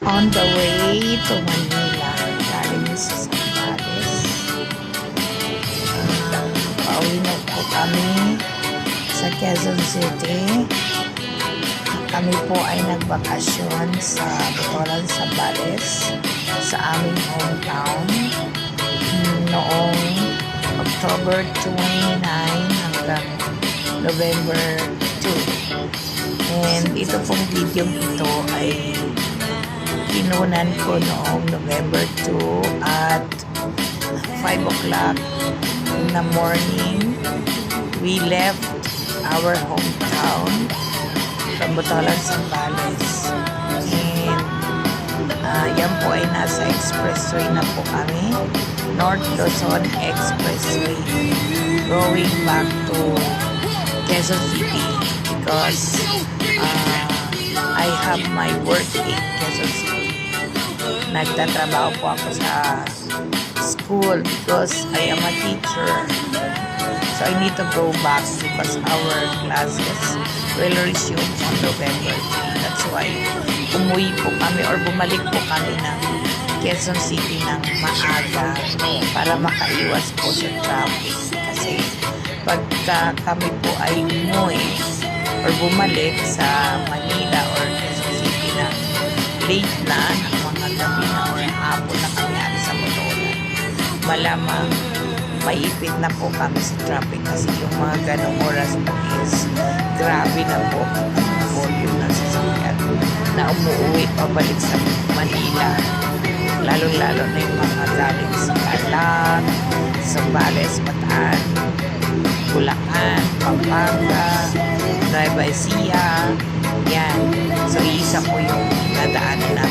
On the way to Manila, galing sa Zambales. Pauwi na po kami sa Quezon City. Kami po ay nagbakasyon sa Botolan, Zambales, sa aming hometown noong October 29 hanggang November 2. And ito pong video ito ay kinunan ko noong November 2 at 5 o'clock in the morning. We left our hometown from Botolan, Zambales. And yan po ay nasa expressway na po kami. North Luzon Expressway. Going back to Quezon City because I have my work in Quezon City. Nagtatrabaho po ako sa school because I am a teacher. So I need to go back because our classes will resume on November 3. That's why umuwi po kami or bumalik po kami ng Quezon City ng maaga para makaiwas po sa traffic. Kasi pagka kami po ay umuwi or bumalik sa Manila or Quezon City na late na, ng mga gabi na or hapon na kami sa Botolan, malamang maipit na po kami sa traffic kasi yung mga ganong oras po is grabe na po ang volume ng sasakyan na umuwi pabalik sa Manila, lalo-lalo na yung mga galing sa Tarlac, Zambales, Bataan, Bulacan, Pampanga, Nueva Ecija, yan. So isa po yung nadaanan na